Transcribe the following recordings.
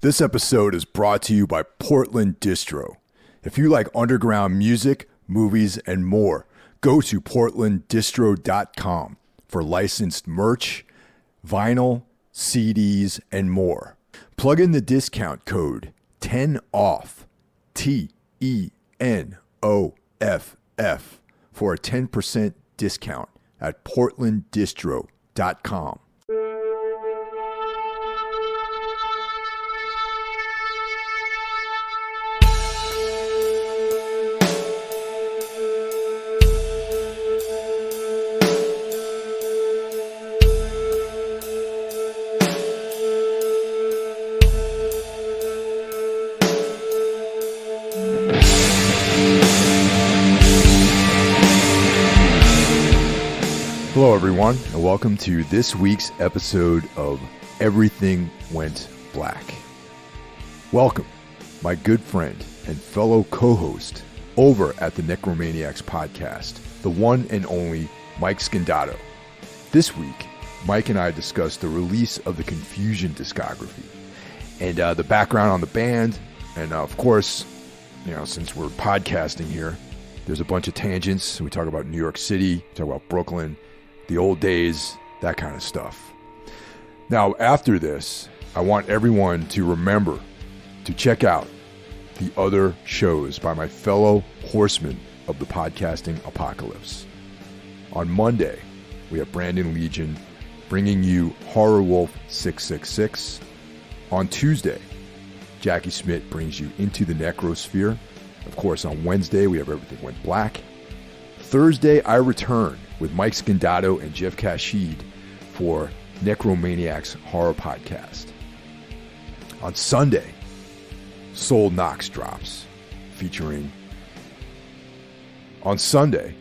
This episode is brought to you by Portland Distro. If you like underground music, movies, and more, go to portlanddistro.com for licensed merch, vinyl, CDs, and more. Plug in the discount code 10OFF, TENOFF, for a 10% discount at portlanddistro.com. Hello, everyone, and welcome to this week's episode of Everything Went Black. Welcome, my good friend and fellow co-host over at the Necromaniacs podcast, the one and only Mike Scondotto. This week, Mike and I discussed the release of the Confusion discography and the background on the band, and of course, since we're podcasting here, there's a bunch of tangents. We talk about New York City, talk about Brooklyn, the old days, that kind of stuff. Now, after this, I want everyone to remember to check out the other shows by my fellow horsemen of the podcasting apocalypse. On Monday, we have Brandon Legion bringing you Horror Wolf 666. On Tuesday, Jackie Smith brings you Into the Necrosphere. Of course, on Wednesday, we have Everything Went Black. Thursday, I return with Mike Scondotto and Jeff Kashid for Necromaniacs Horror Podcast. On Sunday, Soul Knox drops, featuring... On Sunday,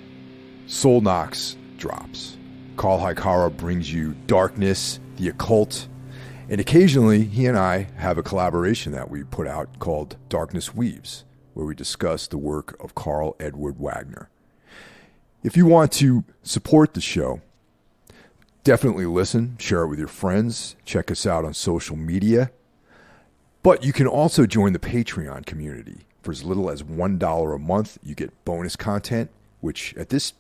Soul Knox drops. Carl Hikara brings you Darkness, the Occult, and occasionally he and I have a collaboration that we put out called Darkness Weaves, where we discuss the work of Carl Edward Wagner. If you want to support the show, definitely listen, share it with your friends, check us out on social media. But you can also join the Patreon community. For as little as $1 a month, you get bonus content, which at this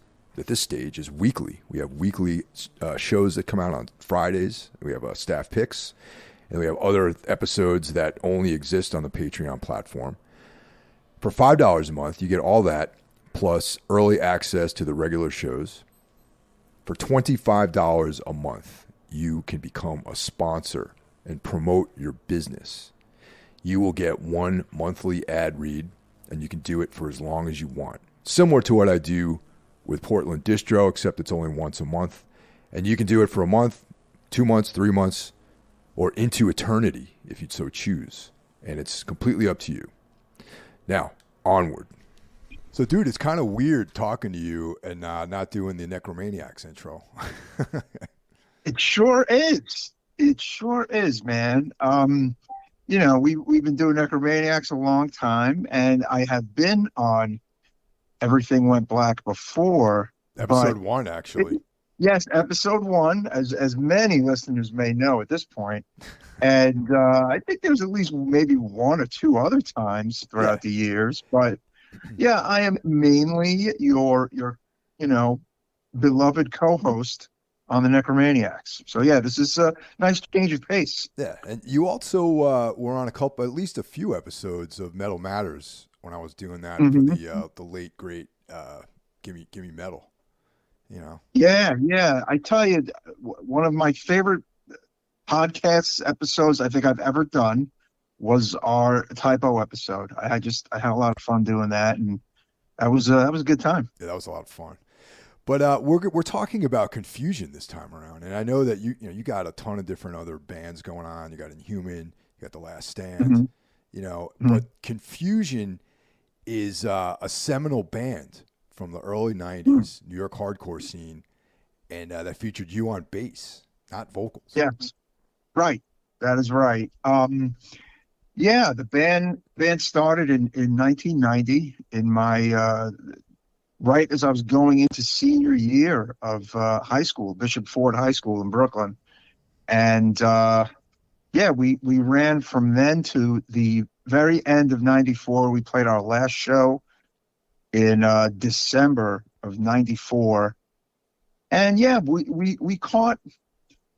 stage is weekly. We have weekly shows that come out on Fridays. We have staff picks, and we have other episodes that only exist on the Patreon platform. For $5 a month, you get all that, plus early access to the regular shows. For $25 a month, you can become a sponsor and promote your business. You will get one monthly ad read, and you can do it for as long as you want. Similar to what I do with Portland Distro, except it's only once a month. And you can do it for a month, 2 months, 3 months, or into eternity if you'd so choose. And it's completely up to you. Now, onward. So, dude, it's kind of weird talking to you and not doing the Necromaniacs intro. It sure is. It sure is, man. We've been doing Necromaniacs a long time, and I have been on Everything Went Black before. Episode 1, actually. Yes, episode 1, as many listeners may know at this point. And I think there was at least maybe 1 or 2 other times throughout the years, but yeah, I am mainly your beloved co-host on the Necromaniacs. So yeah, this is a nice change of pace. Yeah, and you also were on at least a few episodes of Metal Matters when I was doing that for the late great Gimme Metal. Yeah. I tell you, one of my favorite podcast episodes I think I've ever done was our typo episode. I had a lot of fun doing that, and that was a good time. Yeah, that was a lot of fun. But we're talking about Confusion this time around, and I know that you got a ton of different other bands going on. You got Inhuman, you got The Last Stand, But Confusion is a seminal band from the early '90s New York hardcore scene, and that featured you on bass, not vocals. Yes, right. That is right. Yeah, the band started in 1990 in my right as I was going into senior year of high school, Bishop Ford High School in Brooklyn. And yeah, we ran from then to the very end of '94. We played our last show in December of '94, and yeah, we caught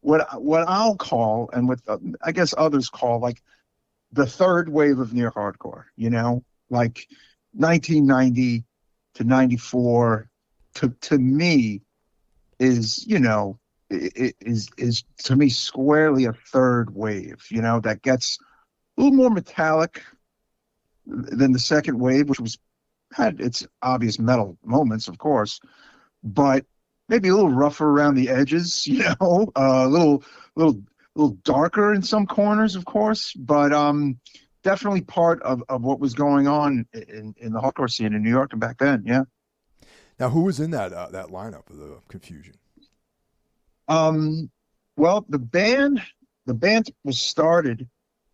what I'll call, and what I guess others call, like the third wave of near hardcore. Like 1990 to '94 to me is is to me squarely a third wave. That gets a little more metallic than the second wave, which was had its obvious metal moments, of course, but maybe a little rougher around the edges. A little little darker in some corners, of course, but definitely part of what was going on in the hardcore scene in New York and back then. Yeah. Now, who was in that lineup of the Confusion? Um, well, the band was started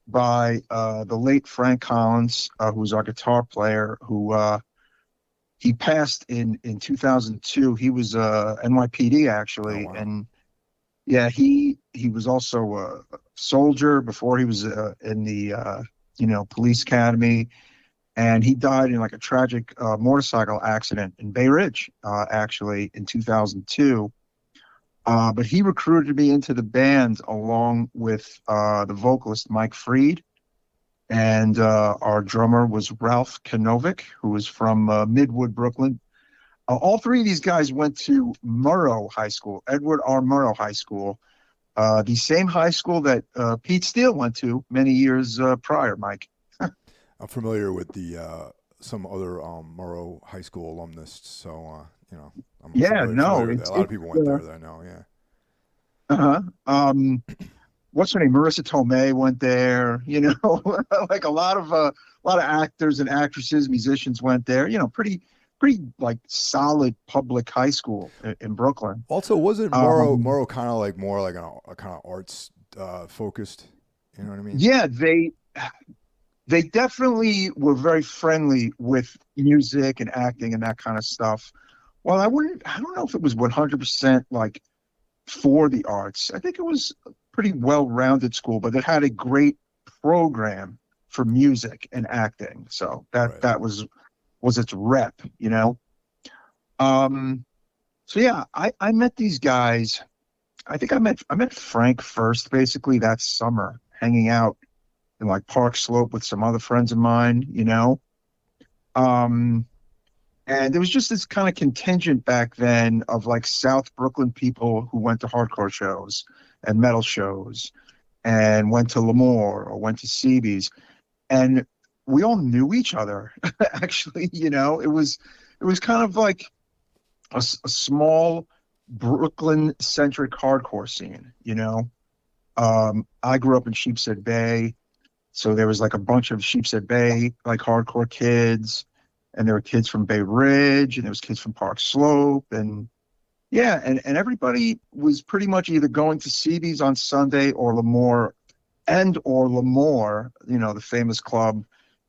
by the late Frank Collins, who was our guitar player, who he passed in 2002. He was NYPD Oh actually, wow. and yeah, he was also a soldier before he was in the police academy, and he died in like a tragic motorcycle accident in Bay Ridge, actually in 2002. But he recruited me into the band along with the vocalist Mike Freed, and our drummer was Ralph Kanovic, who was from Midwood, Brooklyn. All three of these guys went to Murrow High School, Edward R. Murrow High School, the same high school that Pete Steele went to many years prior, Mike. I'm familiar with the some other Morrow High School alumnus, so I'm Yeah, no, familiar with that. A lot of people went there that I know. Yeah. uh-huh. What's her name? Marissa Tomei went there. Like a lot of actors and actresses, musicians went there. Pretty like solid public high school in Brooklyn. Also, wasn't Um, Morrow kind of like more like a kind of arts focused? You know what I mean? yeah, they definitely were very friendly with music and acting and that kind of stuff. Well, I don't know if it was 100% like for the arts. I think it was a pretty well-rounded school, but it had a great program for music and acting. So that Right. that was its rep. Um, so yeah, I met these guys. I think I met Frank first, basically that summer, hanging out in like Park Slope with some other friends of mine. Um, and there was just this kind of contingent back then of like South Brooklyn people who went to hardcore shows and metal shows and went to Lemoore or went to CB's. And we all knew each other, actually. It was kind of like a small Brooklyn centric hardcore scene. I grew up in Sheepshead Bay. So there was like a bunch of Sheepshead Bay, like hardcore kids, and there were kids from Bay Ridge, and there was kids from Park Slope, and yeah, and everybody was pretty much either going to CB's on Sunday or Lemoore, the famous club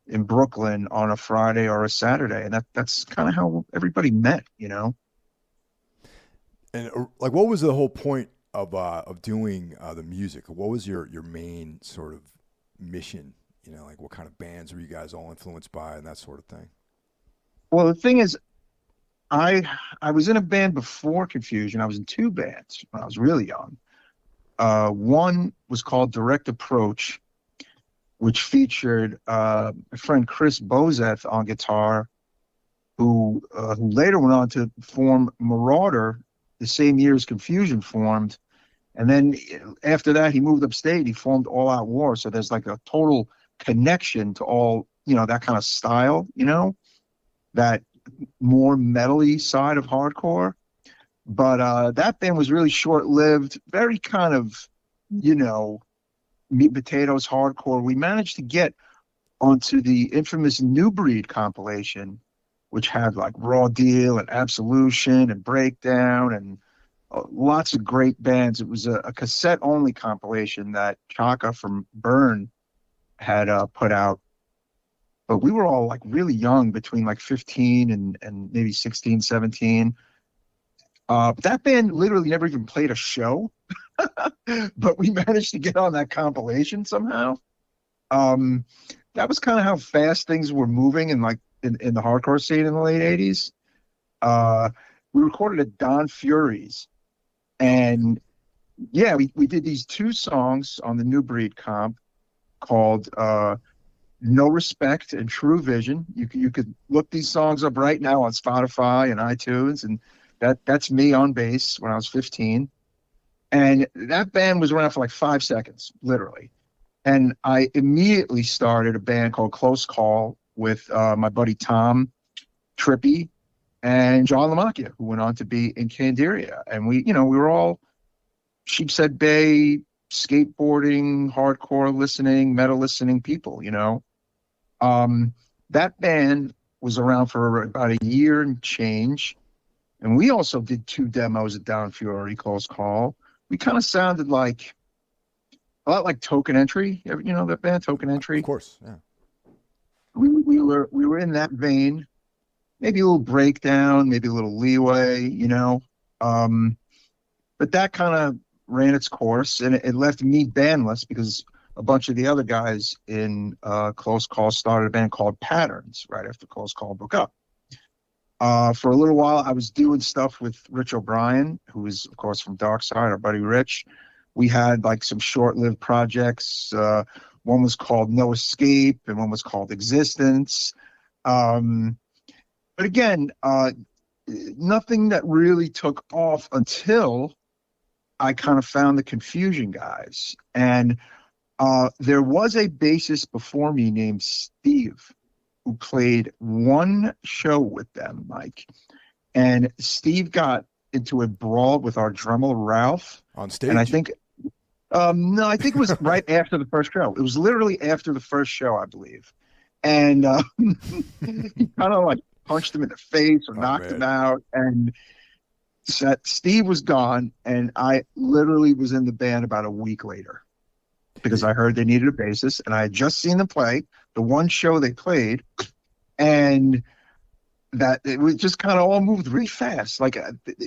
in Brooklyn on a Friday or a Saturday, and that's kind of how everybody met. And like, what was the whole point of doing the music? What was your main sort of mission? Like what kind of bands were you guys all influenced by, and that sort of thing? Well, the thing is, I I was in a band before Confusion. I was in two bands when I was really young. One was called Direct Approach, which featured my friend Chris Bozeth on guitar, who later went on to form Marauder the same year as Confusion formed. And then after that, he moved upstate. He formed All Out War. So there's like a total connection to all, that kind of style, that more metally side of hardcore. But that band was really short lived, very kind of, you know, meat and potatoes hardcore. We managed to get onto the infamous New Breed compilation, which had like Raw Deal and Absolution and Breakdown and lots of great bands. It was a cassette only compilation that Chaka from Burn had put out. But we were all like really young, between like 15 and maybe 16, 17. That band literally never even played a show, but we managed to get on that compilation somehow. Um, that was kind of how fast things were moving in in the hardcore scene in the late 80s. Uh, we recorded at Don Fury's, and yeah, we did these two songs on the New Breed comp called No Respect and True Vision. You could look these songs up right now on Spotify and iTunes, and that's me on bass when I was 15. And that band was around for like 5 seconds, literally. And I immediately started a band called Close Call with my buddy Tom Trippy and John LaMacchia, who went on to be in Candiria. And we were all Sheepshead Bay, skateboarding, hardcore listening, metal listening people, That band was around for about a year and change. And we also did 2 demos at Down Fury, Close Call. We kind of sounded like a lot like Token Entry. That band, Token Entry? Of course, yeah. We were in that vein. Maybe a little breakdown, maybe a little leeway, But that kind of ran its course, and it left me bandless because a bunch of the other guys in Close Call started a band called Patterns right after Close Call broke up. For a little while, I was doing stuff with Rich O'Brien, who is, of course, from Darkside, our buddy Rich. We had like some short-lived projects. One was called No Escape, and one was called Existence. But again, nothing that really took off until I kind of found the Confusion guys. And there was a bassist before me named Steve who played one show with them, Mike. And Steve got into a brawl with our drummer, Ralph. On stage? And I think, no, I think it was right after the first show. It was literally after the first show, I believe. And he kind of like punched him in the face or knocked him out. And Steve was gone, and I literally was in the band about a week later because I heard they needed a bassist, and I had just seen them play the one show they played, and that it was just kind of all moved really fast. Like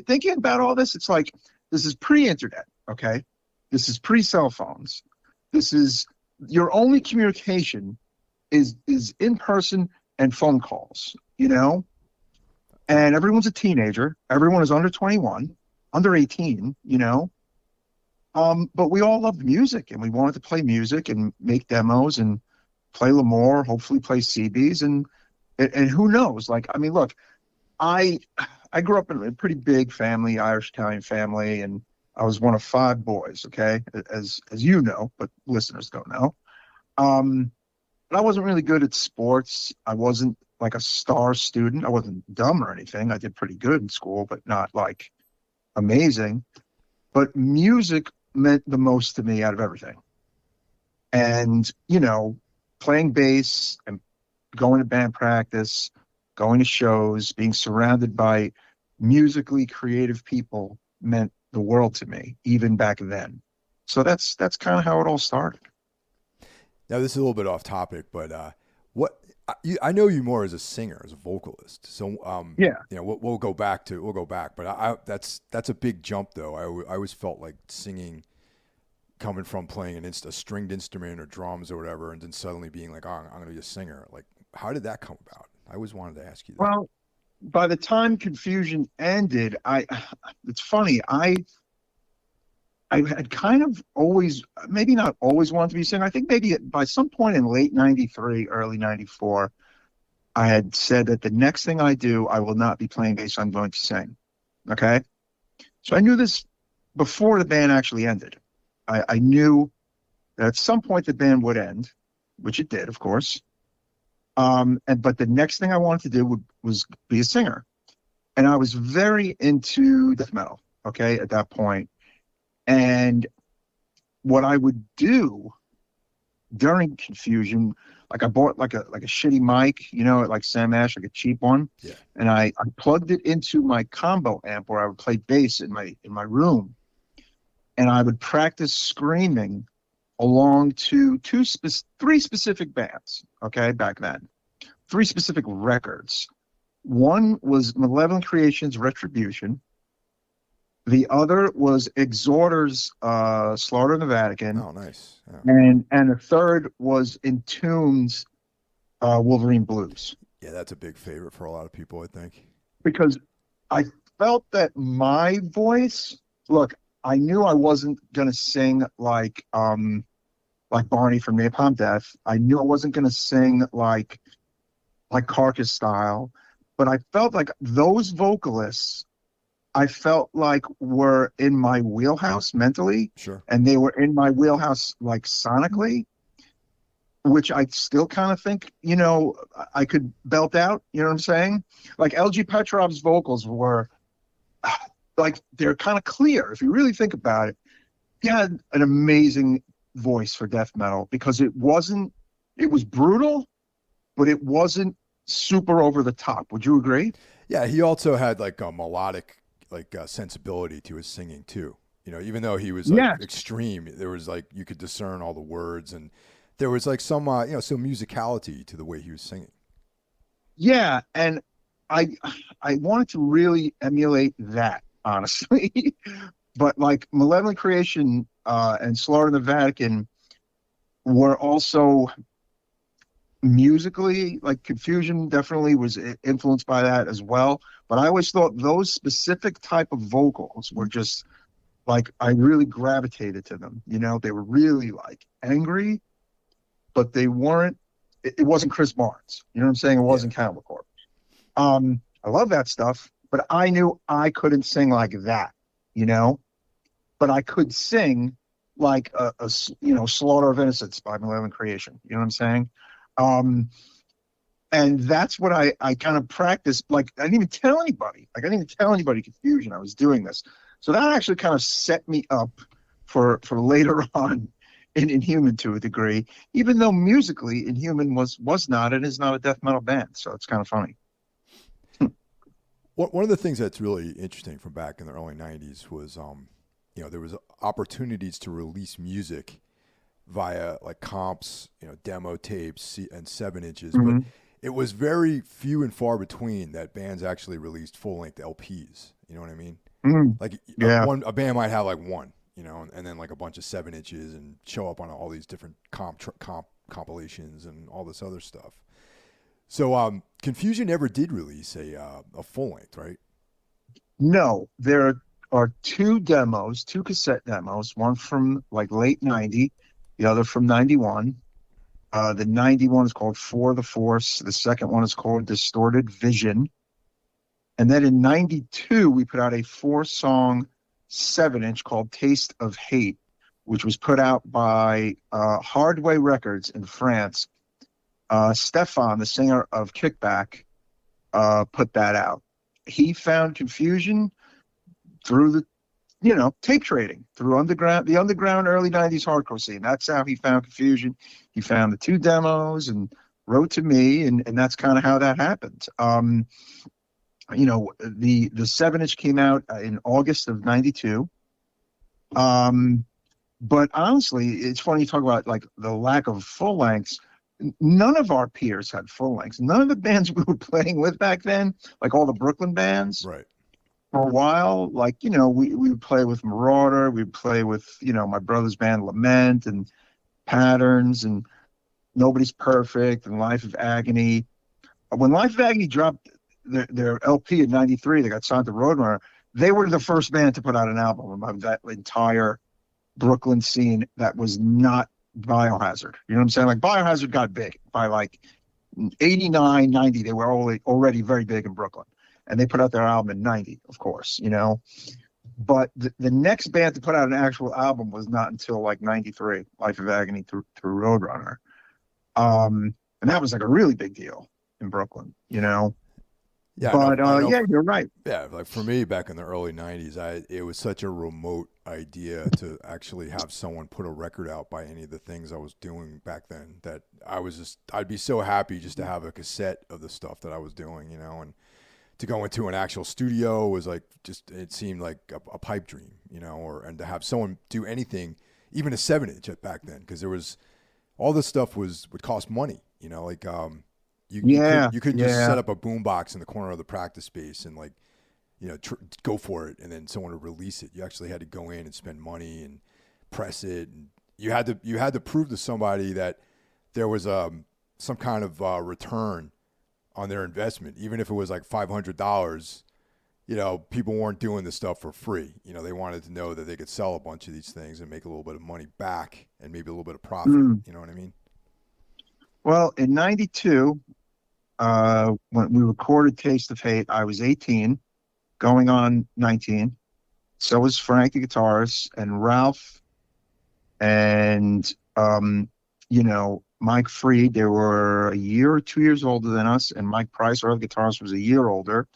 thinking about all this, it's like this is pre-internet, okay? This is pre-cell phones. This is your only communication is in person and phone calls, And everyone's a teenager. Everyone is under 21, under 18, But we all loved music, and we wanted to play music and make demos and play L'Amour, hopefully play CBs, and who knows? Like, I mean, look, I grew up in a pretty big family, Irish-Italian family, and I was one of 5 boys, okay, as you know, but listeners don't know. But I wasn't really good at sports. I wasn't like a star student. I wasn't dumb or anything. I did pretty good in school, but not like amazing. But music meant the most to me out of everything. And, playing bass and going to band practice, going to shows, being surrounded by musically creative people meant the world to me, even back then. So that's kind of how it all started. Now, this is a little bit off topic, but I know you more as a singer, as a vocalist. So yeah, we'll go back. But that's a big jump, though. I always felt like singing, coming from playing a stringed instrument or drums or whatever, and then suddenly being like, oh, I'm going to be a singer. Like, how did that come about? I always wanted to ask you that. Well, by the time Confusion ended, it's funny. I had kind of always, maybe not always wanted to be a singer. I think maybe by some point in late 93, early 94, I had said that the next thing I do, I will not be playing bass, I'm going to sing. Okay? So I knew this before the band actually ended. I knew that at some point the band would end, which it did, of course. But the next thing I wanted to do was be a singer. And I was very into death metal, okay, at that point. And what I would do during Confusion, like I bought like a shitty mic, like Sam Ash, like a cheap one. Yeah. And I plugged it into my combo amp where I would play bass in my room. And I would practice screaming along to 3 specific bands, okay, back then. 3 specific records. One was Malevolent Creation's Retribution. The other was Exhorter's Slaughter in the Vatican, Oh, nice. Yeah. and the third was Entombed's Wolverine Blues. Yeah, that's a big favorite for a lot of people, I think. Because I felt that my voice, look, I knew I wasn't gonna sing like Barney from Napalm Death. I knew I wasn't gonna sing like Carcass style, but I felt like those vocalists I felt like were in my wheelhouse mentally, Sure. and they were in my wheelhouse like sonically, which I still kind of think, I could belt out, you know what I'm saying? Like LG Petrov's vocals were like they're kind of clear if you really think about it. He had an amazing voice for death metal because it was brutal, but it wasn't super over the top. Would you agree? Yeah, he also had like a melodic sensibility to his singing too. You know, even though he was like Yeah. extreme, there was like you could discern all the words, and there was like some some musicality to the way he was singing. Yeah, and I I wanted to really emulate that, honestly. But like Malevolent Creation and Slaughter in the Vatican were also musically, like Confusion definitely was influenced by that as well. But I always thought those specific type of vocals were just like I really gravitated to them. They were really like angry, but they weren't. It wasn't Chris Barnes. You know what I'm saying? It Yeah. wasn't Cannibal Corpse. I love that stuff, but I knew I couldn't sing like that. You know, but I could sing like Slaughter of Innocents by Malevolent Creation. You know what I'm saying? Um, and that's what I kind of practiced. Like I didn't even tell anybody. Like I didn't even tell anybody Confusion I was doing this. So that actually kind of set me up for later on in Inhuman to a degree, even though musically Inhuman was not and is not a death metal band. So it's kind of funny. One of the things that's really interesting from back in the early '90s was, there was opportunities to release music via like comps, demo tapes and 7 inches, but Mm-hmm. it was very few and far between that bands actually released full length LPs. You know what I mean? Mm-hmm. Like Yeah. a band might have like one, and then like a bunch of 7 inches and show up on all these different compilations and all this other stuff. So Confusion never did release a full length, right? No, there are two cassette demos, one from like late 90, the other from 91. The 91 is called For the Force. The second one is called Distorted Vision. And then in 92, we put out a 4-song 7-inch called Taste of Hate, which was put out by Hardway Records in France. Stefan, the singer of Kickback, put that out. He found Confusion through the tape trading, through the underground early 90s hardcore scene. That's how he found Confusion. He found the 2 demos and wrote to me, and that's kind of how that happened. The 7-inch came out in August of 92. But honestly, it's funny you talk about like the lack of full lengths. None of our peers had full lengths. None of the bands we were playing with back then, like all the Brooklyn bands, Right. for a while, like, we would play with Marauder, we'd play with, my brother's band Lament and Patterns and Nobody's Perfect and Life of Agony. When Life of Agony dropped their LP in 93, they got signed to Roadrunner. They were the first band to put out an album of that entire Brooklyn scene that was not Biohazard. You know what I'm saying? Like Biohazard got big by like 89, 90. They were already very big in Brooklyn. And they put out their album in 90, of course, But the next band to put out an actual album was not until like 93, Life of Agony through Roadrunner. And that was like a really big deal in Brooklyn, Yeah, But I know. yeah, you're right. Yeah, like for me back in the early '90s, it was such a remote idea to actually have someone put a record out by any of the things I was doing back then that I'd be so happy just to have a cassette of the stuff that I was doing, and to go into an actual studio was like it seemed like a pipe dream, and to have someone do anything, even a 7-inch back then, because there was all this stuff would cost money, you couldn't just set up a boombox in the corner of the practice space and like go for it, and then someone would release it. You actually had to go in and spend money and press it, and you had to prove to somebody that there was some kind of return on their investment, even if it was like $500. People weren't doing this stuff for free. They wanted to know that they could sell a bunch of these things and make a little bit of money back and maybe a little bit of profit. You know what I mean? Well, in '92, when we recorded Taste of Hate, I was 18, going on 19. So was Frank, the guitarist, and Ralph, and Mike Freed. They were a year or 2 years older than us, and Mike Price, our other guitarist, was a year older.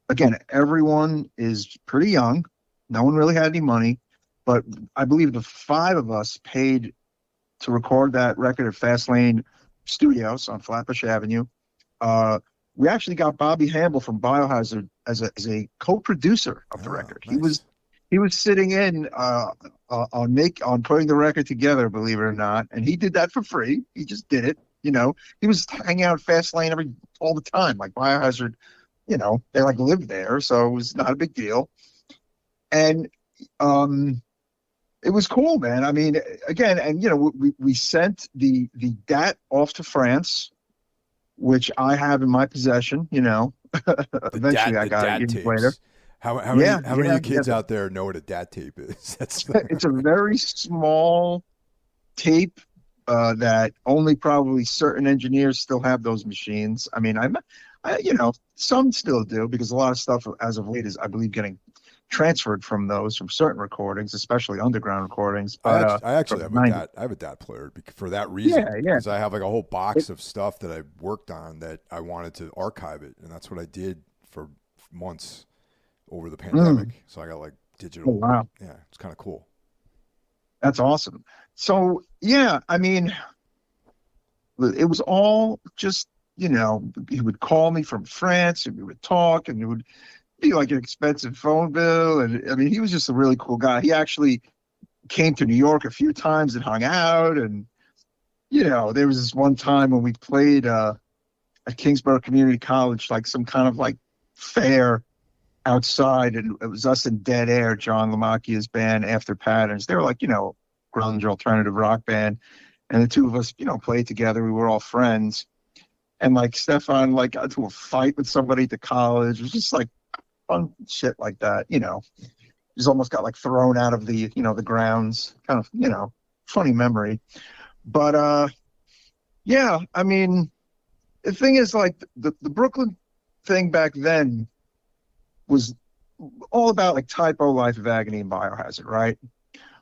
Again, everyone is pretty young. No one really had any money, but I believe the five of us paid to record that record at Fastlane Studios on Flatbush Avenue. We actually got Bobby Hamble from Biohazard as a co-producer of the record. Nice. He was sitting in on putting the record together, believe it or not, and he did that for free. He just did it. He was hanging out at Fastlane all the time. Like Biohazard, they like lived there, so it was not a big deal. And it was cool, man. I mean, again, and we sent the DAT off to France, which I have in my possession. Eventually I got it years later. How many kids out there know what a DAT tape is? It's a very small tape that only probably certain engineers still have those machines. I mean, some still do, because a lot of stuff as of late is, I believe, getting transferred from certain recordings, especially underground recordings. But, I actually have a DAT player for that reason. Because I have like a whole box of stuff that I worked on that I wanted to archive it, and that's what I did for months over the pandemic. So I got like digital. Oh, wow. Yeah, it's kind of cool. That's awesome. So yeah, I mean, it was all just, he would call me from France and we would talk, and it would be like an expensive phone bill. And I mean, he was just a really cool guy. He actually came to New York a few times and hung out. And, there was this one time when we played at Kingsborough Community College, like some kind of like fair outside, and it was us and Dead Air, John Lamacchia's band, After Patterns. They were like, grunge alternative rock band. And the two of us, played together. We were all friends. And like Stefan got into a fight with somebody at the college. It was just like fun shit like that, Just almost got like thrown out of the, the grounds. Kind of, funny memory. But yeah, I mean, the thing is, like, the Brooklyn thing back then was all about like Typo, Life of Agony, and Biohazard, right?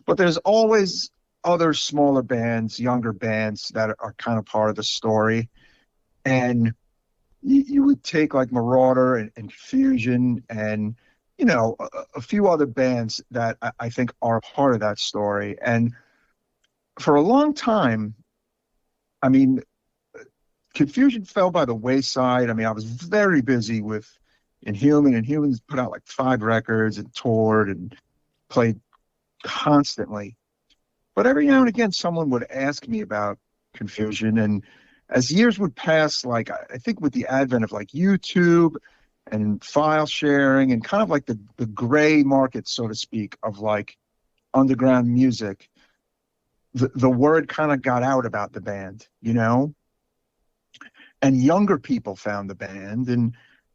But there's always other smaller bands, younger bands that are kind of part of the story. And you would take like Marauder and Confusion and, a few other bands that I think are part of that story. And for a long time, I mean, Confusion fell by the wayside. I mean, I was very busy with Inhuman, and Inhumans put out like 5 records and toured and played constantly. But every now and again, someone would ask me about Confusion. And as years would pass, like, I think with the advent of like YouTube and file sharing and kind of like the gray market, so to speak, of like underground music, the word kind of got out about the band, and younger people found the band, and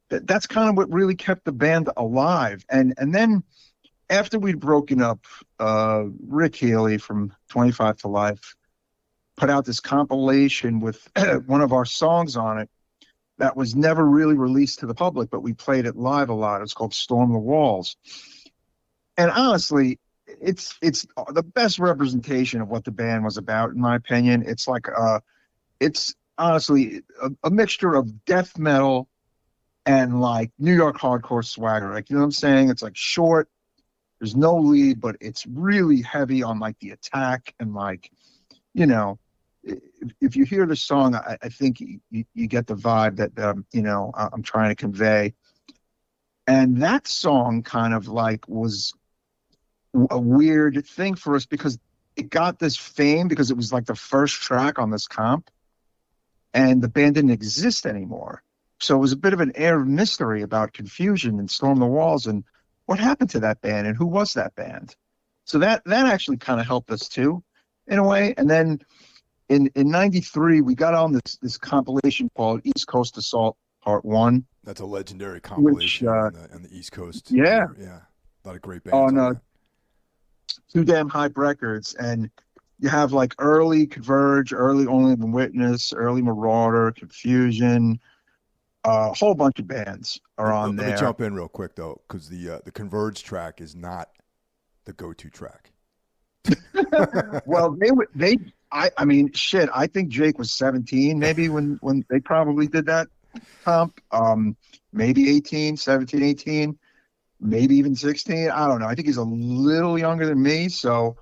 that's kind of what really kept the band alive. And then after we'd broken up, Rick Healy from 25 to Life put out this compilation with one of our songs on it that was never really released to the public, but we played it live a lot. It's called Storm the Walls. And honestly, it's the best representation of what the band was about, in my opinion. It's like it's honestly a mixture of death metal and like New York hardcore swagger. Like, you know what I'm saying? It's like short, there's no lead, but it's really heavy on like the attack, and like, if you hear the song, I think you get the vibe that I'm trying to convey. And that song kind of like was a weird thing for us because it got this fame because it was like the first track on this comp, and the band didn't exist anymore. So it was a bit of an air of mystery about Confusion and Storm the Walls and what happened to that band and who was that band. So that actually kind of helped us too, in a way. And then in #93 we got on this compilation called East Coast Assault Part One. That's a legendary compilation Which, on the East Coast. yeah, Yeah, a lot of great bands on that. Too Damn Hype Records, and you have like early Converge, early Only Living Witness, early Marauder, Confusion, a whole bunch of bands are on there. Let me jump in real quick though, because the Converge track is not the go-to track. Well, I mean, shit. I think Jake was 17 maybe when they probably did that comp. Maybe 18, 17, 18, maybe even 16. I don't know. I think he's a little younger than me. So,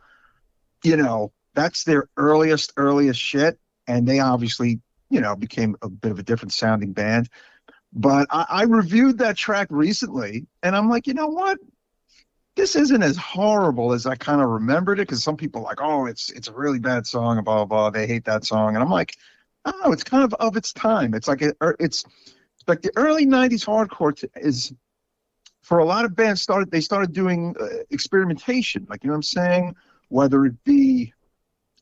that's their earliest shit. And they obviously, became a bit of a different sounding band. But I reviewed that track recently and I'm like, you know what? This isn't as horrible as I kind of remembered it, because some people are like, oh, it's a really bad song and blah, blah, blah. They hate that song. And I'm like, oh, it's kind of its time. It's like it's like the early '90s hardcore is, for a lot of bands, they started doing experimentation. Like, you know what I'm saying? Whether it be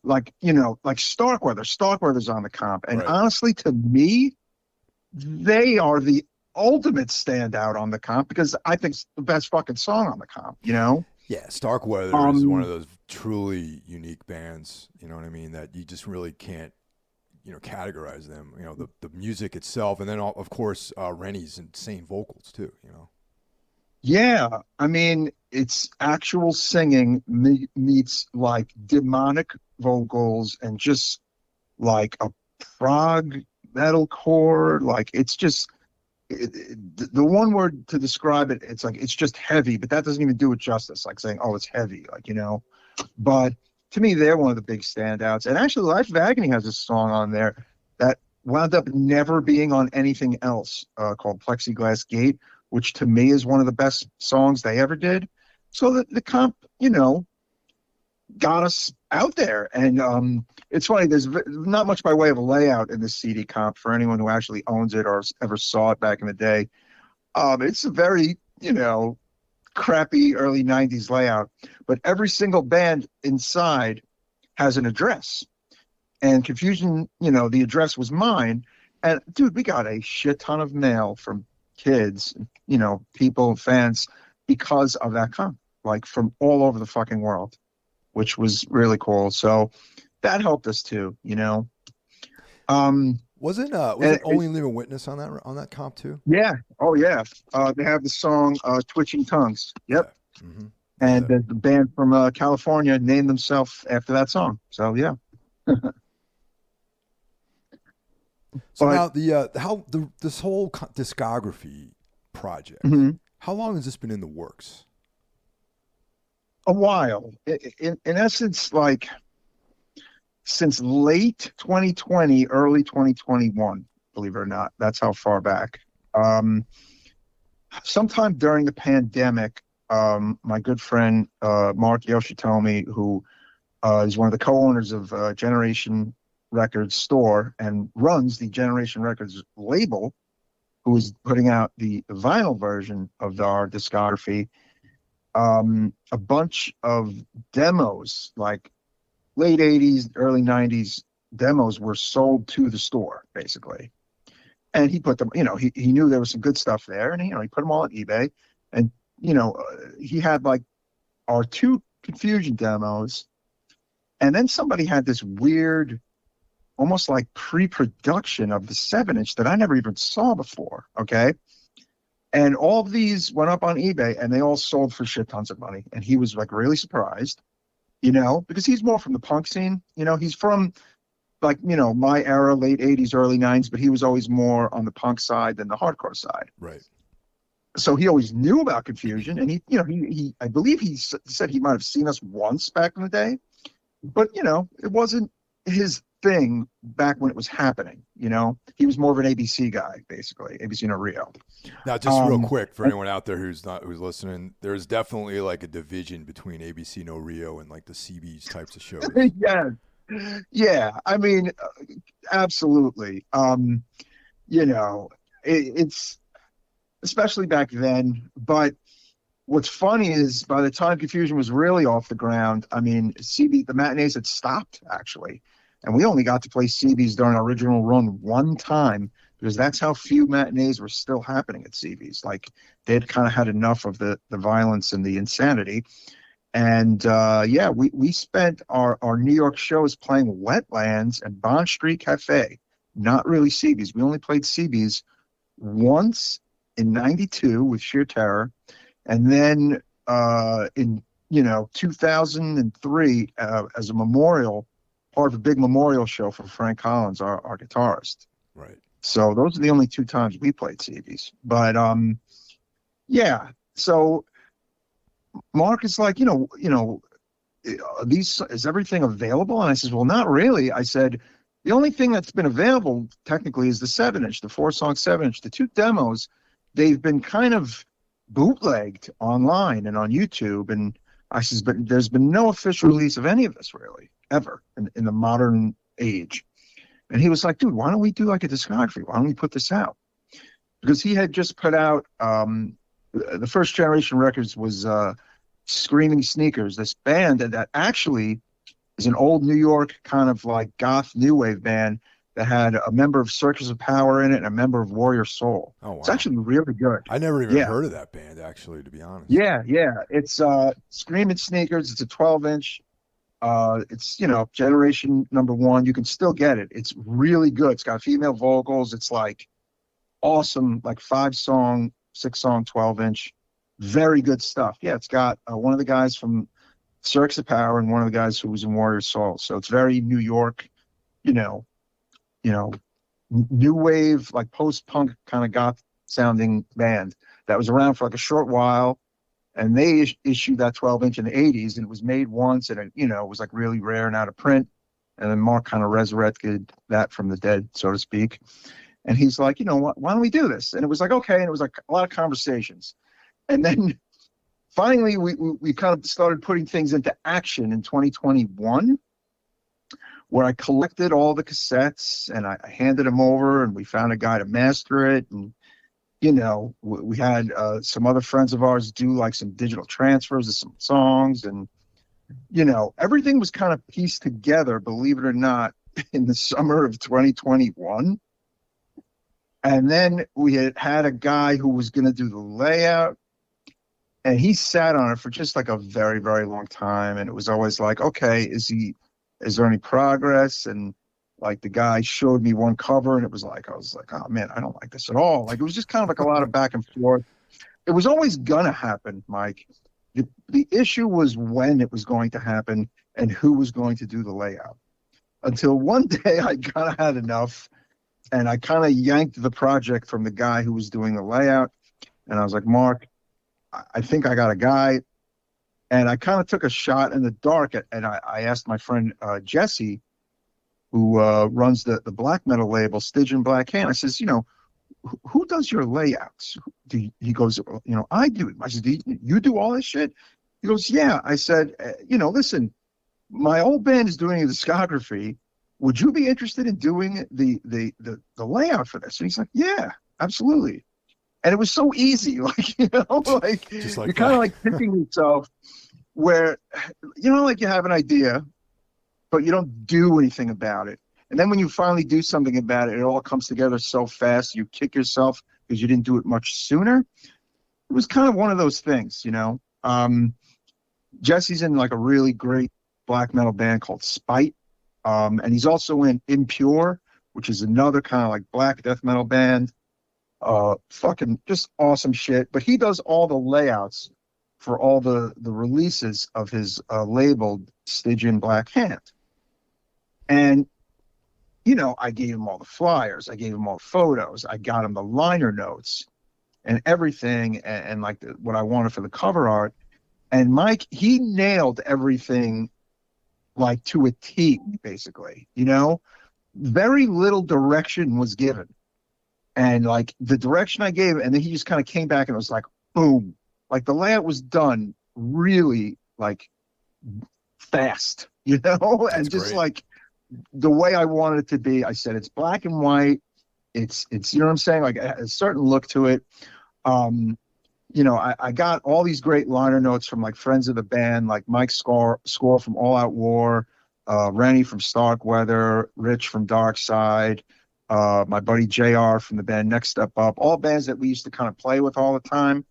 like Starkweather. Starkweather's on the comp. And right. Honestly, to me, they are the ultimate standout on the comp, because I think it's the best fucking song on the comp, Yeah, Starkweather is one of those truly unique bands, you know what I mean, that you just really can't, categorize them. The music itself, and then of course Rennie's insane vocals too, Yeah, I mean, it's actual singing meets like demonic vocals and just like a prog metalcore. Like, it's just the one word to describe it. It's like, it's just heavy, but that doesn't even do it justice. Like saying, oh, it's heavy, But to me, they're one of the big standouts. And actually, Life of Agony has a song on there that wound up never being on anything else, called Plexiglass Gate, which to me is one of the best songs they ever did. So the comp, got us out there. And it's funny, there's not much by way of a layout in this CD comp for anyone who actually owns it or ever saw it back in the day. It's a very, crappy early '90s layout, but every single band inside has an address. And Confusion, the address was mine. And dude, we got a shit ton of mail from kids, people, fans, because of that comp, like from all over the fucking world, which was really cool. So that helped us too, Wasn't Only Living Witness on that comp too? Yeah. Oh yeah. They have the song Twitching Tongues. Yep. Yeah. Mm-hmm. And the band from California named themselves after that song. So yeah. So now this whole discography project, mm-hmm. How long has this been in the works? A while. In essence, like since late 2020, early 2021, believe it or not. That's how far back. Sometime during the pandemic, my good friend Mark Yoshitomi, who is one of the co-owners of Generation Records store and runs the Generation Records label, who is putting out the vinyl version of our discography, a bunch of demos, like late 80s, early 90s demos, were sold to the store, basically. And he put them, he knew there was some good stuff there, and he put them all on eBay. And he had like our 2 Confusion demos, and then somebody had this weird, almost like pre-production of the 7-inch that I never even saw before. Okay. And all of these went up on eBay, and they all sold for shit tons of money. And he was like really surprised, because he's more from the punk scene. He's from like, my era, late 80s, early 90s, but he was always more on the punk side than the hardcore side. Right. So he always knew about Confusion, and he I believe he said he might have seen us once back in the day, but it wasn't his thing back when it was happening. He was more of an ABC guy, basically. ABC No Rio. Now, just real quick for anyone out there who's listening, there's definitely like a division between ABC No Rio and like the CB's types of shows. Yeah. I mean, absolutely. it's especially back then. But what's funny is by the time Confusion was really off the ground, I mean, the matinees had stopped actually. And we only got to play CB's during our original run one time because that's how few matinees were still happening at CB's. Like they'd kind of had enough of the violence and the insanity. And yeah, we spent our New York shows playing Wetlands and Bond Street Cafe, not really CB's. We only played CB's once in '92 with Sheer Terror. And then in 2003 as a memorial, part of a big memorial show for Frank Collins, our guitarist. Right. So those are the only two times we played CB's. But yeah, so Mark is like, is everything available? And I says, well, not really. I said, the only thing that's been available technically is the 7-inch, the 4-song 7-inch. The two demos, they've been kind of bootlegged online and on YouTube. And I says, but there's been no official release of any of this really, ever in the modern age. And he was like, dude, why don't we do like a discography? Why don't we put this out? Because he had just put out, the first generation records was Screaming Sneakers, this band that actually is an old New York kind of like goth new wave band that had a member of Circus of Power in it and a member of Warrior Soul. Oh, wow. It's actually really good. I never even heard of that band, actually, to be honest. Yeah. It's Screaming Sneakers. It's a 12-inch. It's, generation number one. You can still get it. It's really good. It's got female vocals. It's like awesome, like 5-song, 6-song, 12-inch. Very good stuff. Yeah, it's got one of the guys from Circus of Power and one of the guys who was in Warrior Soul. So it's very New York, new wave, like post-punk kind of goth sounding band that was around for like a short while. And they issued that 12-inch in the 80s, and it was made once, and it was like really rare and out of print. And then Mark kind of resurrected that from the dead, so to speak. And he's like, why don't we do this? And it was like, okay. And it was like a lot of conversations. And then finally, we kind of started putting things into action in 2021, where I collected all the cassettes and I handed them over, and we found a guy to master it. And, we had some other friends of ours do like some digital transfers of some songs. And, everything was kind of pieced together, believe it or not, in the summer of 2021. And then we had a guy who was going to do the layout. And he sat on it for just like a very, very long time. And it was always like, okay, is there any progress? And like the guy showed me one cover and I was like, oh man, I don't like this at all. Like it was just kind of like a lot of back and forth. It was always gonna happen, Mike. The issue was when it was going to happen and who was going to do the layout. Until one day I kind of had enough and I kind of yanked the project from the guy who was doing the layout. And I was like, Mark, I think I got a guy. And I kind of took a shot in the dark, and I asked my friend Jesse, who runs the black metal label Stygian Black Hand. I says, who does your layouts? He goes, I do. I said, you do all this shit? He goes, yeah. I said, listen, my old band is doing a discography. Would you be interested in doing the layout for this? And he's like, yeah, absolutely. And it was so easy, like, like you're kind of like picking yourself where, like you have an idea, but you don't do anything about it. And then when you finally do something about it, it all comes together so fast, you kick yourself because you didn't do it much sooner. It was kind of one of those things, Jesse's in like a really great black metal band called Spite. And he's also in Impure, which is another kind of like black death metal band. Fucking just awesome shit. But he does all the layouts for all the releases of his labeled Stygian Black Hand. And, I gave him all the flyers. I gave him all the photos. I got him the liner notes and everything and like what I wanted for the cover art. And Mike, he nailed everything like to a T, basically, very little direction was given. And like the direction I gave, and then he just kind of came back and it was like, boom, like the layout was done really like fast, That's and just great. like the way I wanted it to be. I said, it's black and white. it's you know what I'm saying, like a certain look to it. I got all these great liner notes from like friends of the band, like Mike Score from All Out War, Rennie from Starkweather, Rich from Dark Side, my buddy JR from the band Next Step Up, all bands that we used to kind of play with all the time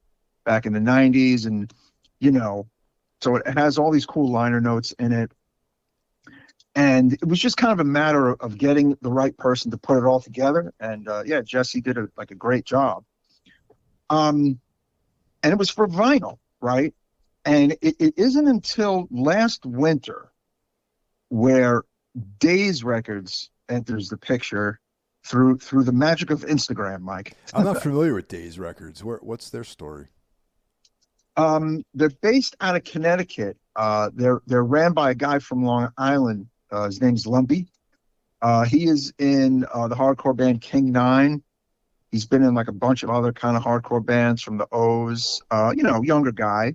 back in the 90s. And, so it has all these cool liner notes in it. And it was just kind of a matter of getting the right person to put it all together. And Jesse did a great job. And it was for vinyl, right? And it isn't until last winter where Days Records enters the picture through the magic of Instagram, Mike. I'm not familiar with Days Records. What's their story? They're based out of Connecticut. They're ran by a guy from Long Island. His name's Lumpy. He is in the hardcore band King 9. He's been in like a bunch of other kind of hardcore bands from the O's. Younger guy.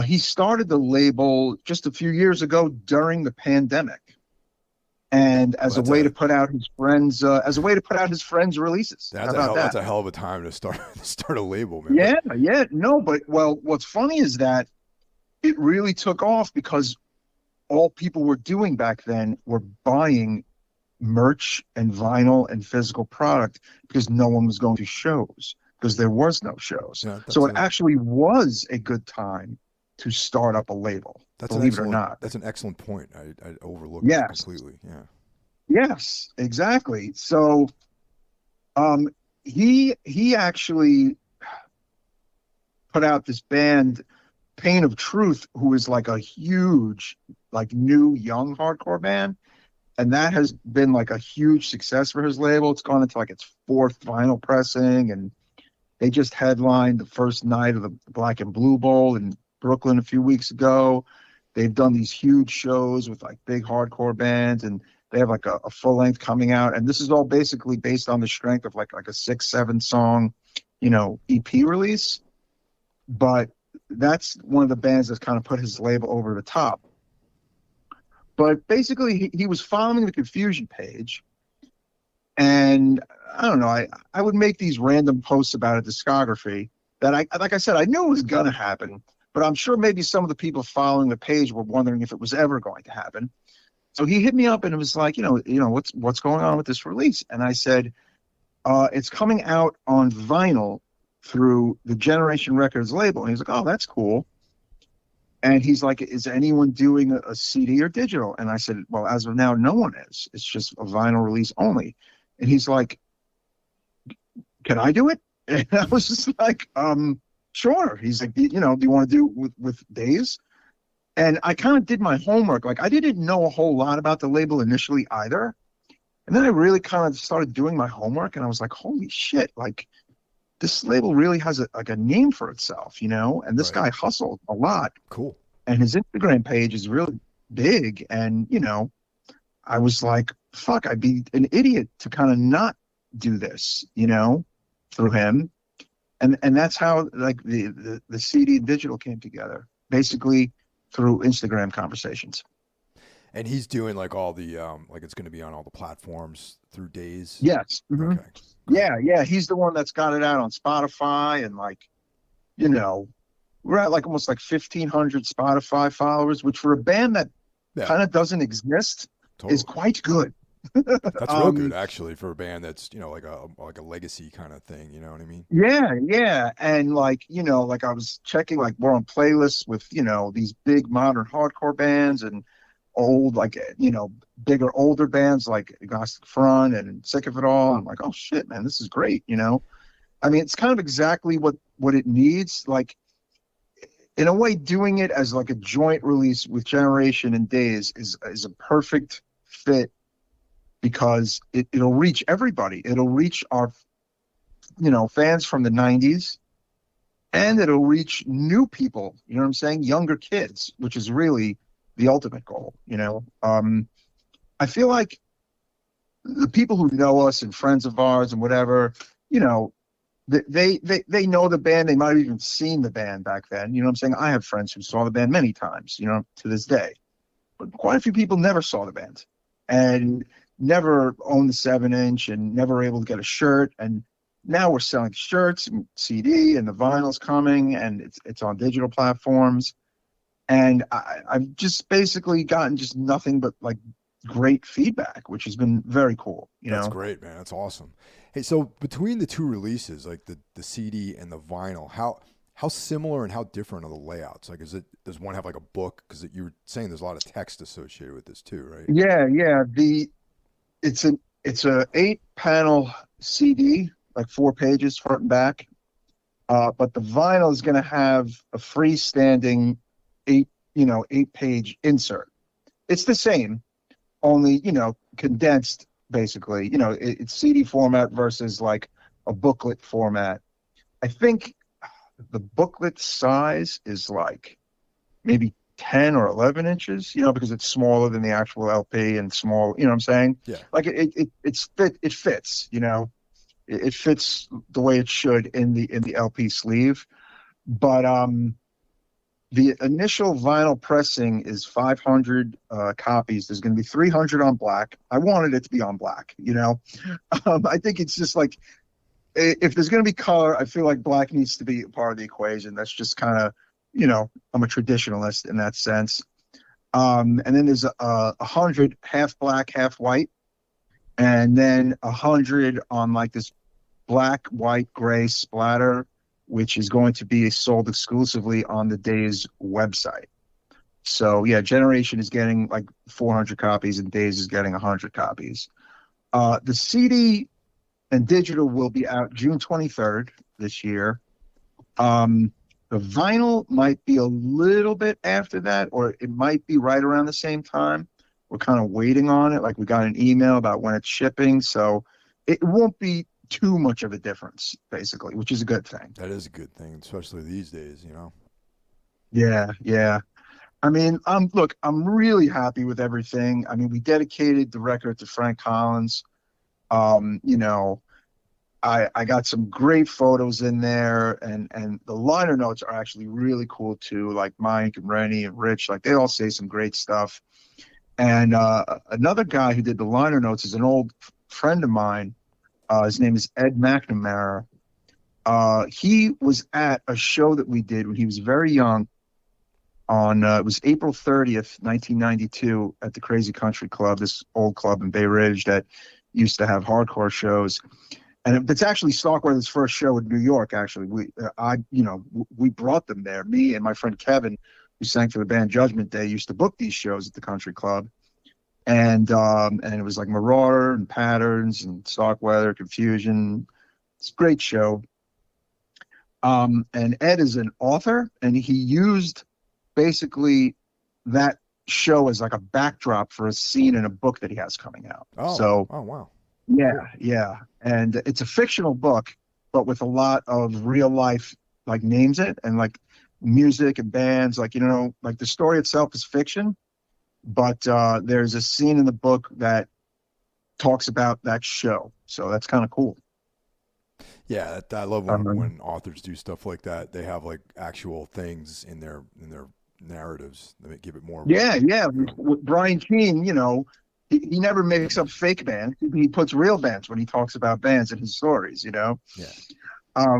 He started the label just a few years ago during the pandemic, and as a way to put out his friends' releases. That's a hell of a time to start a label, man. Yeah. No, but what's funny is that it really took off because all people were doing back then were buying merch and vinyl and physical product because no one was going to shows because there was no shows. Yeah, so it actually was a good time to start up a label. Believe it or not. That's an excellent point. I overlooked it completely. Yeah. Yes, exactly. So he actually put out this band, Pain of Truth, who is like a huge, like new young hardcore band. And that has been like a huge success for his label. It's gone into like its 4th vinyl pressing, and they just headlined the first night of the Black and Blue Bowl in Brooklyn a few weeks ago. They've done these huge shows with like big hardcore bands, and they have like a full length coming out. And this is all basically based on the strength of like a 6-7 song, EP release. But that's one of the bands that's kind of put his label over the top. But basically, he was following the Confusion page, and I don't know. I would make these random posts about a discography that like I said, I knew it was gonna happen, but I'm sure maybe some of the people following the page were wondering if it was ever going to happen. So he hit me up and it was like, what's going on with this release? And I said, it's coming out on vinyl through the Generation Records label. And he's like, oh, that's cool. And he's like, is anyone doing a CD or digital? And I said, well, as of now, no one is. It's just a vinyl release only. And he's like, can I do it? And I was just like, sure. He's like, do you want to do it with Days? And I kind of did my homework. Like, I didn't know a whole lot about the label initially either. And then I really kind of started doing my homework, and I was like, holy shit, like, this label really has a name for itself, and this guy hustled a lot. Cool. And his Instagram page is really big. And, I was like, fuck, I'd be an idiot to kind of not do this, through him. And that's how like the CD and digital came together, basically through Instagram conversations. And he's doing like all the like it's going to be on all the platforms through Days. Yes. Mm-hmm. Okay. Yeah. He's the one that's got it out on Spotify, and like, we're at like almost like 1,500 Spotify followers, which for a band that kind of doesn't exist is quite good. That's real good actually for a band that's like a legacy kind of thing. You know what I mean? Yeah. And like like I was checking, like we're on playlists with these big modern hardcore bands and old, like, bigger, older bands like Agnostic Front and Sick of It All. I'm like, oh shit, man, this is great. I mean, it's kind of exactly what it needs. Like, in a way, doing it as like a joint release with Generation and Days is a perfect fit, because it'll reach everybody. It'll reach our, fans from the 90s, and it'll reach new people, you know what I'm saying? Younger kids, which is really the ultimate goal, I feel like the people who know us and friends of ours and whatever, they know the band. They might have even seen the band back then. You know what I'm saying? I have friends who saw the band many times, to this day. But quite a few people never saw the band. And never owned the 7-inch and never able to get a shirt. And now we're selling shirts and CD, and the vinyl's coming, and it's on digital platforms. And I've just basically gotten just nothing but like great feedback, which has been very cool. That's great, man. That's awesome. Hey, so between the two releases, like the CD and the vinyl, how similar and how different are the layouts? Like, does one have like a book? Because you were saying there's a lot of text associated with this too, right? Yeah, yeah. It's a 8-panel CD, like 4 pages front and back. But the vinyl is going to have a freestanding 8-page insert. It's the same, only, condensed, basically. It's CD format versus like a booklet format. I think the booklet size is like maybe 10 or 11 inches, because it's smaller than the actual LP and small, you know what I'm saying? Yeah. Like it fits, it fits the way it should in the LP sleeve. But the initial vinyl pressing is 500 copies. There's going to be 300 on black. I wanted it to be on black, I think it's just like, if there's going to be color, I feel like black needs to be a part of the equation. That's just kind of, I'm a traditionalist in that sense. And then there's 100 half black, half white, and then 100 on like this black, white, gray splatter, which is going to be sold exclusively on the Days website. So yeah, Generation is getting like 400 copies and Days is getting 100 copies. The CD and digital will be out June 23rd this year. The vinyl might be a little bit after that, or it might be right around the same time. We're kind of waiting on it. Like, we got an email about when it's shipping, so it won't be too much of a difference, basically, which is a good thing. That is a good thing, especially these days, Yeah, yeah. I mean, I'm really happy with everything. I mean, we dedicated the record to Frank Collins. I got some great photos in there, and the liner notes are actually really cool too. Like Mike and Rennie and Rich, like they all say some great stuff. And another guy who did the liner notes is an old friend of mine. His name is Ed McNamara. He was at a show that we did when he was very young. It was April 30th, 1992, at the Crazy Country Club, this old club in Bay Ridge that used to have hardcore shows. And it's actually Starkweather's first show in New York. Actually, we brought them there. Me and my friend Kevin, who sang for the band Judgment Day, used to book these shows at the country club. And it was like Marauder and Patterns and Starkweather, Confusion. It's a great show. And Ed is an author, and he used basically that show as like a backdrop for a scene in a book that he has coming out. Oh wow. Yeah. And it's a fictional book, but with a lot of real life, like, names it, and like music and bands, like, like the story itself is fiction, but there's a scene in the book that talks about that show. So that's kind of cool. Yeah, I love when authors do stuff like that. They have like actual things in their narratives that give it more. Yeah. With Brian Keane, he never makes up fake bands. He puts real bands when he talks about bands in his stories, Yeah.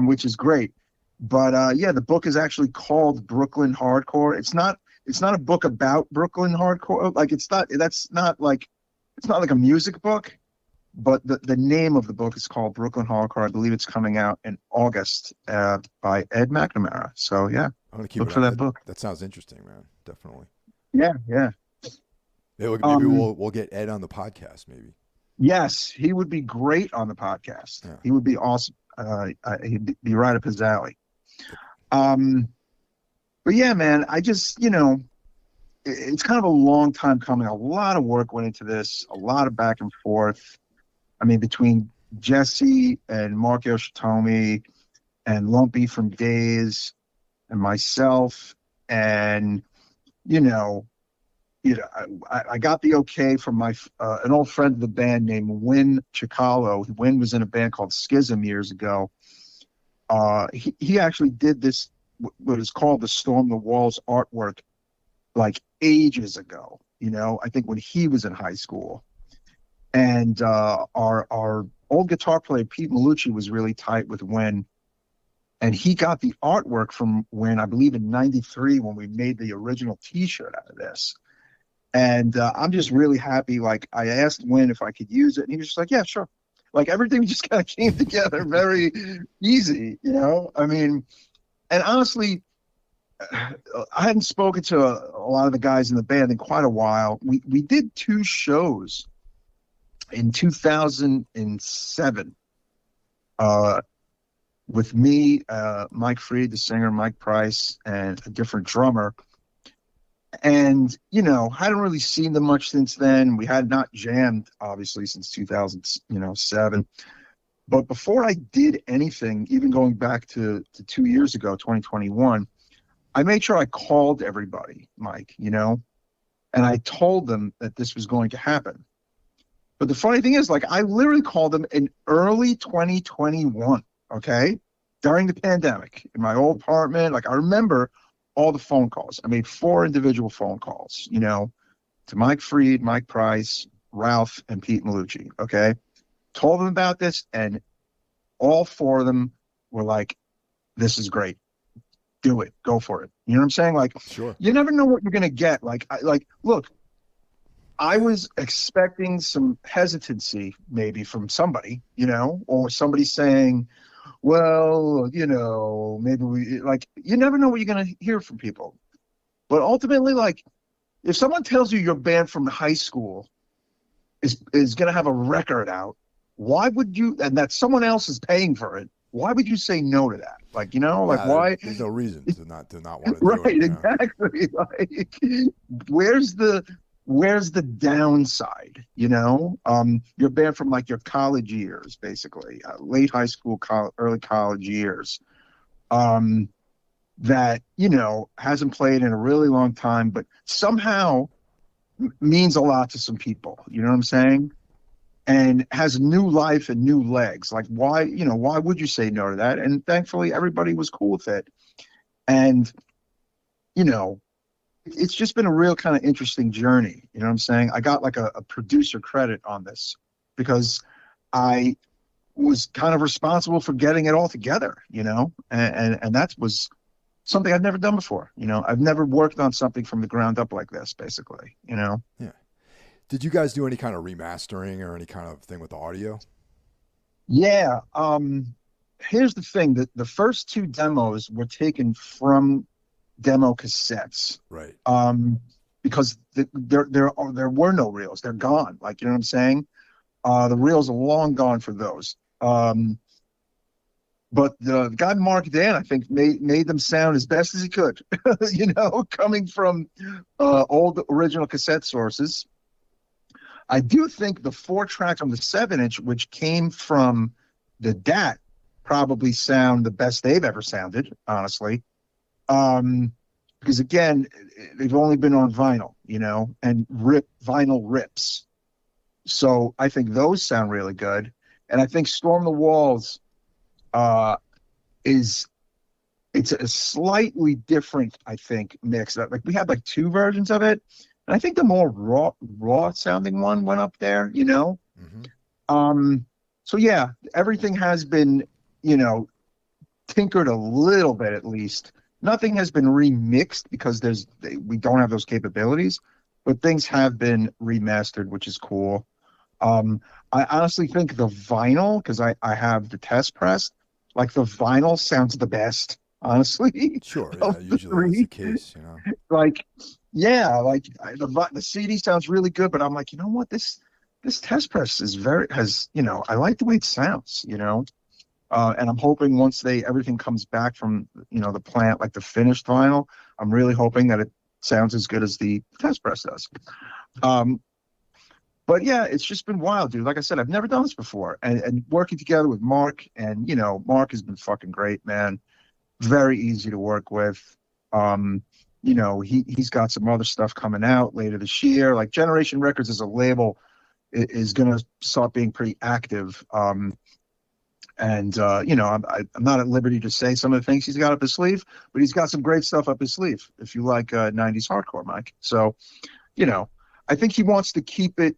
Which is great. But the book is actually called Brooklyn Hardcore. It's not a book about Brooklyn hardcore. Like, it's not like a music book, but the name of the book is called Brooklyn Hardcore. I believe it's coming out in August by Ed McNamara. So yeah, I'm gonna keep look for that book. That sounds interesting, man. Definitely. Yeah. Maybe we'll get Ed on the podcast, maybe. Yes, he would be great on the podcast. Yeah. He would be awesome. He'd be right up his alley. But yeah, man, I just, it's kind of a long time coming. A lot of work went into this, a lot of back and forth. I mean, between Jesse and Mark Yoshitomi and Lumpy from Days and myself, and, I got the okay from my an old friend of the band named Win Chicalo. Win was in a band called Schism years ago. He actually did this, what is called the Storm the Walls artwork, like ages ago. I think when he was in high school. And our old guitar player Pete Malucci was really tight with Win, and he got the artwork from Win, I believe in '93 when we made the original T-shirt out of this. And I'm just really happy. Like I asked Win if I could use it, and he was just like, "Yeah, sure." Like everything just kind of came together very easy, you know. I mean, and honestly, I hadn't spoken to a lot of the guys in the band in quite a while. We did two shows in 2007 with me, Mike Freed, the singer, Mike Price, and a different drummer. And, you know, hadn't really seen them much since then. We had not jammed, obviously, since 2007. But before I did anything, even going back to 2 years ago, 2021, I made sure I called everybody, Mike, you know, and I told them that this was going to happen. But the funny thing is, like, I literally called them in early 2021, okay, during the pandemic in my old apartment. Like, I remember all the phone calls. I made 4 individual phone calls, you know, to Mike Freed, Mike Price, Ralph, and Pete Malucci, okay? Told them about this, and all 4 of them were like, this is great. Do it. Go for it. You know what I'm saying? Like, Sure. You never know what you're going to get. Like, look, I was expecting some hesitancy maybe from somebody, you know, or somebody saying, well, you know, maybe we, like, you never know what you're going to hear from people. But ultimately, like, if someone tells you your band from high school is going to have a record out, why would you, and that someone else is paying for it, why would you say no to that? Like, you know, like, why? There's no reason to not want to Right, do it. You know? exactly. Like, where's the downside? You know, your band from like your college years, basically, late high school, early college years, that, you know, hasn't played in a really long time, but somehow means a lot to some people. You know what I'm saying? And has new life and new legs. Like, why, you know, why would you say no to that? And thankfully, everybody was cool with it. And, you know, it's just been a real kind of interesting journey. You know what I'm saying? I got like a producer credit on this because I was kind of responsible for getting it all together, you know, and that was something I'd never done before. You know, I've never worked on something from the ground up like this, basically, you know? Yeah. Did you guys do any kind of remastering or any kind of thing with the audio? Yeah. Here's the thing, that the first 2 demos were taken from demo cassettes. Right. Because there were no reels. They're gone. Like, you know what I'm saying? The reels are long gone for those. But the guy Mark Dan, I think, made them sound as best as he could, you know, coming from old original cassette sources. I do think the 4 tracks on the 7-inch, which came from the DAT, probably sound the best they've ever sounded, honestly. Because again, they've only been on vinyl, you know, and vinyl rips. So I think those sound really good. And I think Storm the Walls it's a slightly different, I think, mix. Like, we had like 2 versions of it. And I think the more raw sounding one went up there, you know? Mm-hmm. So yeah, everything has been, you know, tinkered a little bit at least. Nothing has been remixed because we don't have those capabilities, but things have been remastered, which is cool. I honestly think the vinyl, because I have the test press, like the vinyl sounds the best, honestly. Sure, yeah, usually that's the case, you know. Like, yeah, like the CD sounds really good, but I'm like, you know what, this test press you know, I like the way it sounds, you know. And I'm hoping once everything comes back from, you know, the plant, like the finished vinyl, I'm really hoping that it sounds as good as the test press does. But yeah, it's just been wild, dude. Like I said, I've never done this before, and working together with Mark, and, you know, Mark has been fucking great, man. Very easy to work with. You know, he's got some other stuff coming out later this year. Like, Generation Records as a label is going to start being pretty active. And you know, I'm not at liberty to say some of the things he's got up his sleeve, but he's got some great stuff up his sleeve if you like 90s hardcore, Mike. So, you know, I think he wants to keep it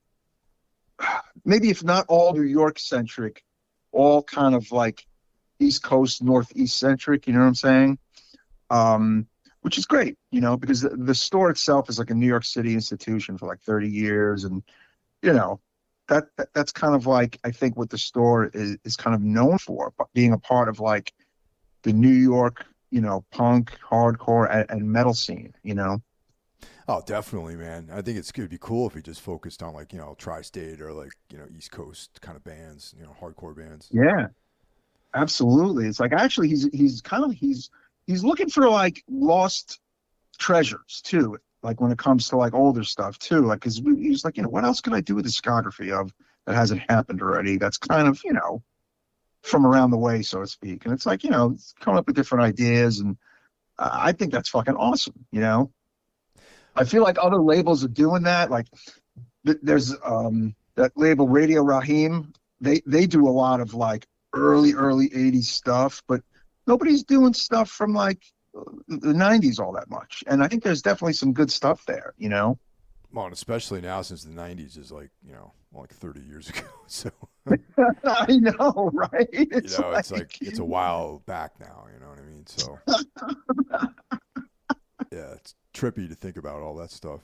maybe if not all New York centric, all kind of like East Coast, Northeast centric, you know what I'm saying? Which is great, because the store itself is like a New York City institution for like 30 years. And, you know, that's kind of like, I think what the store is kind of known for, but being a part of like the New York, punk, hardcore, and metal scene. Oh, definitely, man. I think it's going to be cool if he just focused on like, tri-state or like, East Coast kind of bands, hardcore bands. Yeah, absolutely. It's like actually he's looking for like lost treasures too. Like when it comes to like older stuff too. Like because he's like, what else can I do with discography of that hasn't happened already? That's kind of from around the way, so to speak. And it's like it's coming up with different ideas, and I think that's fucking awesome. I feel like other labels are doing that. Like there's that label Radio Raheem. They do a lot of like early 80s stuff, but nobody's doing stuff from like the 90s all that much. And I think there's definitely some good stuff there. Well, and especially now since the 90s is like, like 30 years ago. So I know, right? it's like it's a while back now, you know what I mean? So yeah, it's trippy to think about all that stuff.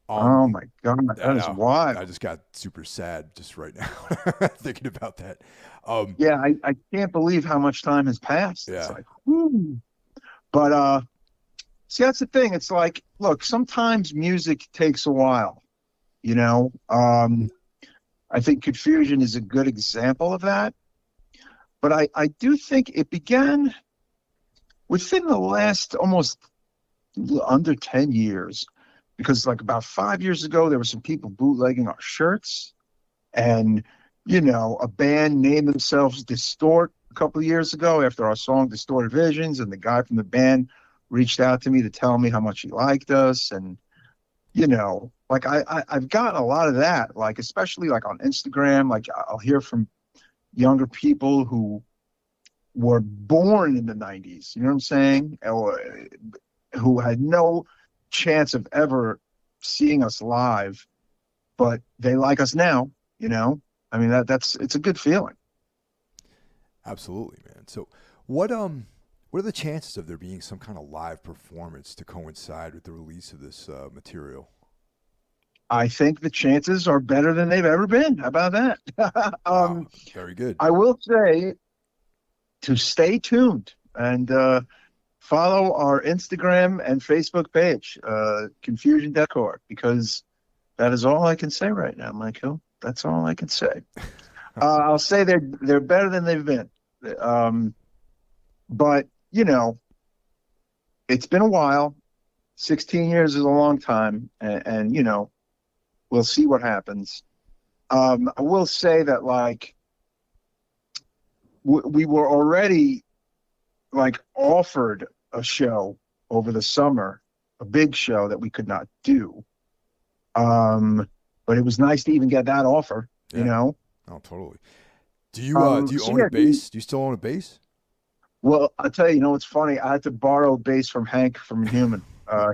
Oh my God, that is wild. I just got super sad just right now thinking about that. Yeah, I can't believe how much time has passed. Yeah. It's like, whoo. But see, that's the thing. It's like, look, sometimes music takes a while. I think Confusion is a good example of that. But I do think it began within the last almost under 10 years. Because like about 5 years ago, there were some people bootlegging our shirts, and a band named themselves Distort a couple of years ago after our song Distorted Visions, and the guy from the band reached out to me to tell me how much he liked us. And like I've gotten a lot of that, like especially like on Instagram. Like I'll hear from younger people who were born in the 90s, you know what I'm saying, or who had no chance of ever seeing us live, but they like us now. I mean it's a good feeling. Absolutely, man. So what are the chances of there being some kind of live performance to coincide with the release of this material? I think the chances are better than they've ever been. How about that? Wow, very good. I will say to stay tuned and follow our Instagram and Facebook page, Confusion Decor, because that is all I can say right now, Michael. That's all I can say. I'll say they're better than they've been. But it's been a while. 16 years is a long time, and we'll see what happens. I will say that like we were already like offered a show over the summer, a big show that we could not do. But it was nice to even get that offer, Oh, totally. Do you own a bass? Do you still own a bass? Well, I'll tell you, it's funny. I had to borrow a bass from Hank from Human.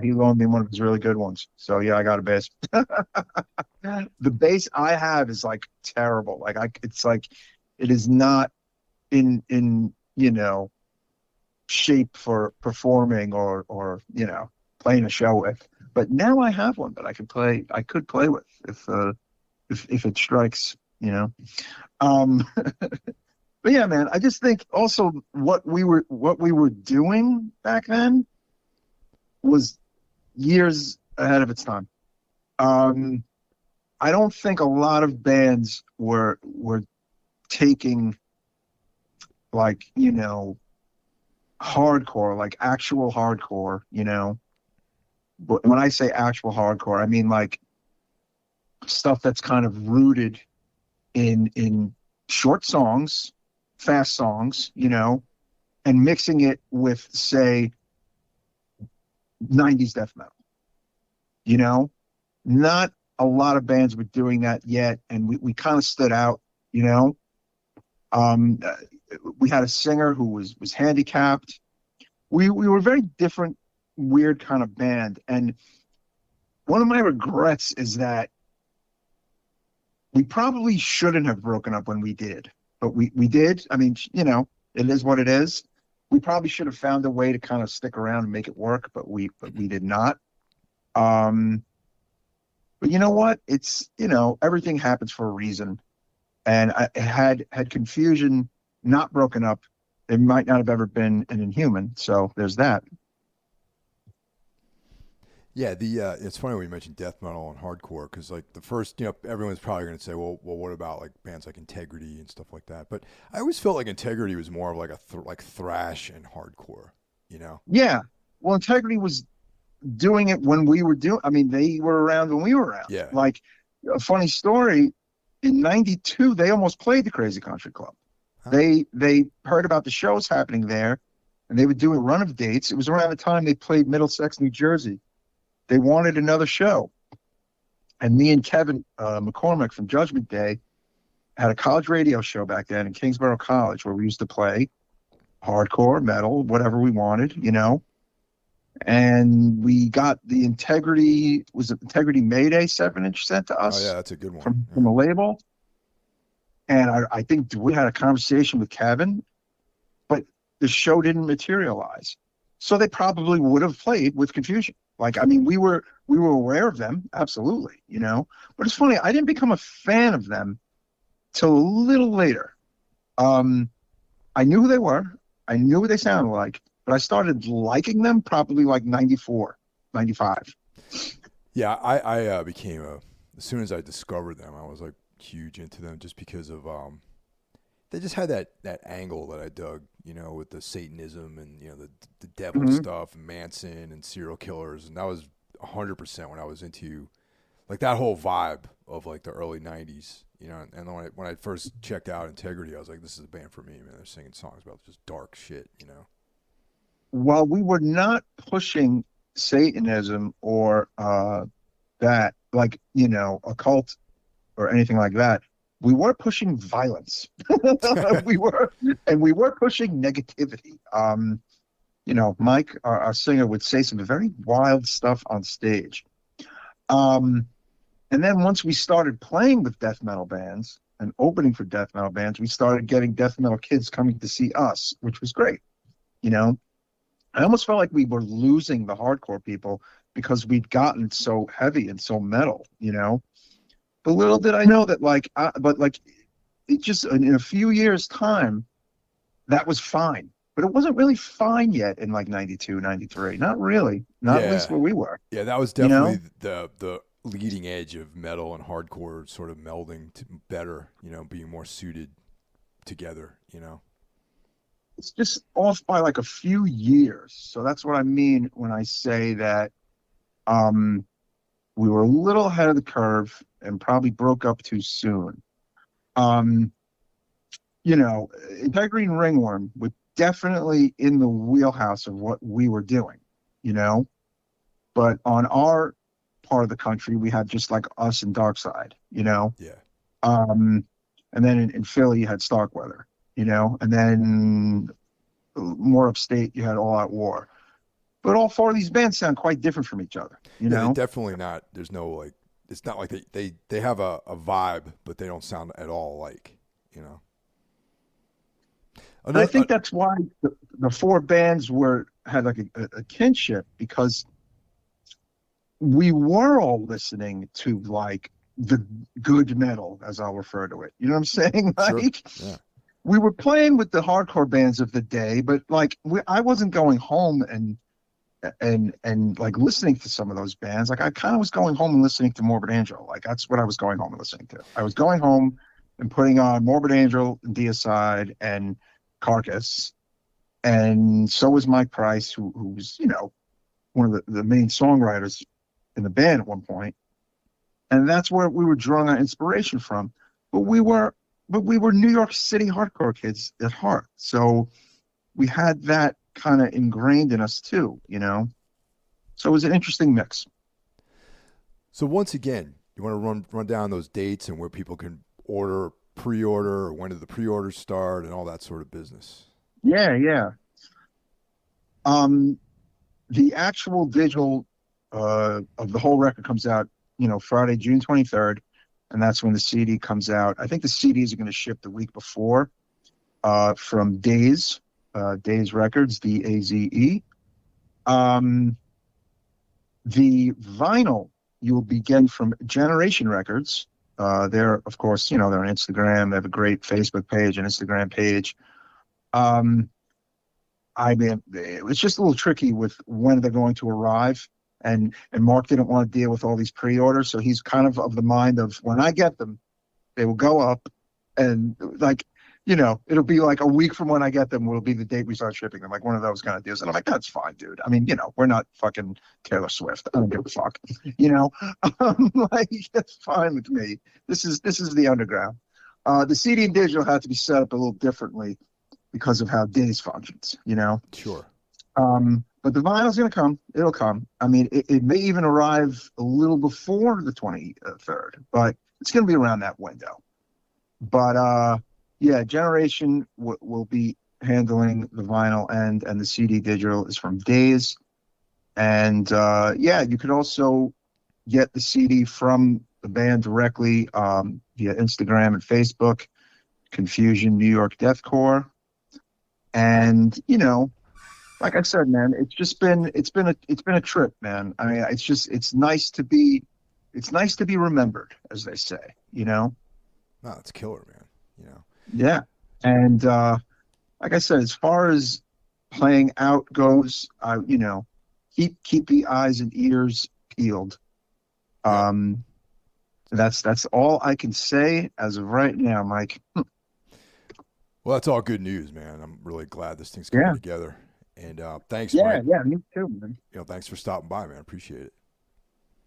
He loaned me one of his really good ones. So yeah, I got a bass. The bass I have is like terrible. Like it's like, it is not in shape for performing or playing a show with. But now I have one that I could play with if it strikes. But yeah, man, I just think also what we were doing back then was years ahead of its time. I don't think a lot of bands were taking like hardcore, like actual hardcore. But when I say actual hardcore, I mean like stuff that's kind of rooted in short songs, fast songs, and mixing it with, say, 90s death metal. Not a lot of bands were doing that yet, and we kind of stood out. We had a singer who was handicapped. We were a very different, weird kind of band, and one of my regrets is that we probably shouldn't have broken up when we did, but we did. I mean, you know, it is what it is. We probably should have found a way to kind of stick around and make it work, but we did not. Um, but you know what? It's, you know, everything happens for a reason. And had Confusion not broken up, it might not have ever been an Inhuman. So there's that. Yeah, the it's funny when you mentioned death metal and hardcore because like the first, you know, everyone's probably going to say, well, what about like bands like Integrity and stuff like that? But I always felt like Integrity was more of like a like thrash and hardcore, you know? Yeah. Well, Integrity was doing it when we were doing. I mean, they were around when we were around. Yeah. Like a funny story. In '92, they almost played the Crazy Country Club. Huh. They heard about the shows happening there, and they would do a run of dates. It was around the time they played Middlesex, New Jersey. They wanted another show, and me and Kevin McCormick from Judgment Day had a college radio show back then in Kingsborough College where we used to play hardcore, metal, whatever we wanted, you know. And we got the Integrity, was it Integrity Mayday 7-inch sent to us? Oh yeah, that's a good one. From a label. And I think we had a conversation with Kevin, but the show didn't materialize. So they probably would have played with Confusion. Like, I mean, we were aware of them, absolutely, you know. But it's funny, I didn't become a fan of them till a little later. I knew who they were, I knew what they sounded like, but I started liking them probably like 94, 95. Yeah, I became as soon as I discovered them, I was like huge into them just because of they just had that angle that I dug, you know, with the Satanism and, you know, the devil stuff and Manson and serial killers, and that was 100% when I was into like that whole vibe of like the early 90s, you know. And when I first checked out Integrity, I was like, this is a band for me, man. They're singing songs about just dark shit, you know. While we were not pushing Satanism or that, like, you know, occult or anything like that, we were pushing violence. we were pushing negativity. You know, Mike, our singer, would say some very wild stuff on stage. And then once we started playing with death metal bands and opening for death metal bands, we started getting death metal kids coming to see us, which was great. You know, I almost felt like we were losing the hardcore people because we'd gotten so heavy and so metal, you know. But little did I know that, like, but like, it just in a few years' time, that was fine. But it wasn't really fine yet in like 92, 93. Not really. Not at least where we were. Yeah, that was definitely the leading edge of metal and hardcore sort of melding better, you know, being more suited together, you know. It's just off by like a few years. So that's what I mean when I say that we were a little ahead of the curve and probably broke up too soon. You know, Integrity and Ringworm were definitely in the wheelhouse of what we were doing, you know. But on our part of the country, we had just like us and Darkside, you know. Yeah. And then in Philly, you had Starkweather, you know, and then more upstate, you had All Out War. But all four of these bands sound quite different from each other, you know. Definitely not. There's no like. It's not like they have a vibe, but they don't sound at all alike, you know. And I think that's why the four bands had like a kinship, because we were all listening to like the good metal, as I'll refer to it. You know what I'm saying? Like, sure. Yeah. We were playing with the hardcore bands of the day, but like I wasn't going home and like listening to some of those bands. Like I kind of was going home and listening to Morbid Angel. Like that's what I was going home and listening to. I was going home and putting on Morbid Angel and Deicide and Carcass, and so was Mike Price, who was, you know, one of the main songwriters in the band at one point. And that's where we were drawing our inspiration from. But we were New York City hardcore kids at heart. So we had that kind of ingrained in us too, you know. So it was an interesting mix. So once again, you want to run down those dates and where people can pre-order, or when did the pre-orders start and all that sort of business? Yeah. The actual digital of the whole record comes out, you know, Friday, June 23rd. and that's when the CD comes out. I think the CDs are going to ship the week before from Daze Records, DAZE. The vinyl you will begin from Generation Records. They're, of course, they're on Instagram. They have a great Facebook page and Instagram page. I mean, it's just a little tricky with when they're going to arrive. And Mark didn't want to deal with all these pre-orders, so he's kind of the mind of, when I get them, they will go up, and it'll be like a week from when I get them will be the date we start shipping them, like one of those kind of deals. And I'm like, that's fine, dude. I mean, we're not fucking Taylor Swift. I don't give a fuck. Like, that's fine with me. This is the underground. The CD and digital had to be set up a little differently because of how Daze functions. Sure. But the vinyl's going to come. It'll come. I mean, it may even arrive a little before the 23rd, but it's going to be around that window. But yeah, Generation will be handling the vinyl end, and the CD digital is from Daze. And yeah, you could also get the CD from the band directly via Instagram and Facebook. Confusion New York Deathcore. And like I said, man, it's been a trip, man. I mean, it's nice to be remembered, as they say, No, it's killer, man. Yeah. And like I said, as far as playing out goes, keep the eyes and ears peeled. That's all I can say as of right now, Mike. Well, that's all good news, man. I'm really glad this thing's coming together. And thanks, Mike. Yeah, me too, man. Thanks for stopping by, man. Appreciate it.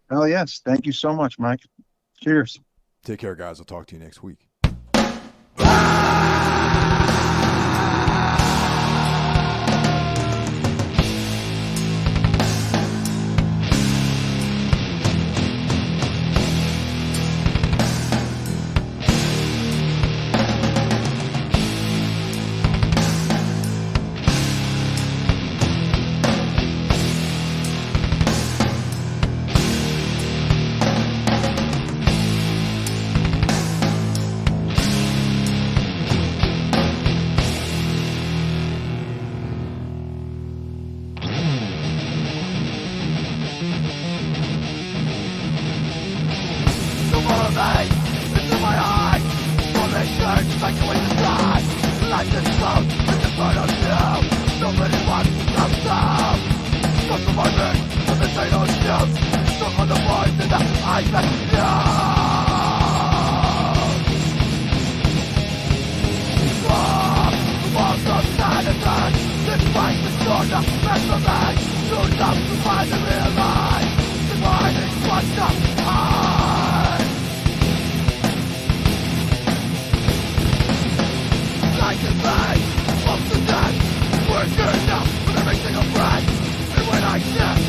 Oh, yes. Thank you so much, Mike. Cheers. Take care, guys. I'll talk to you next week. We're good enough with every single breath. And when I get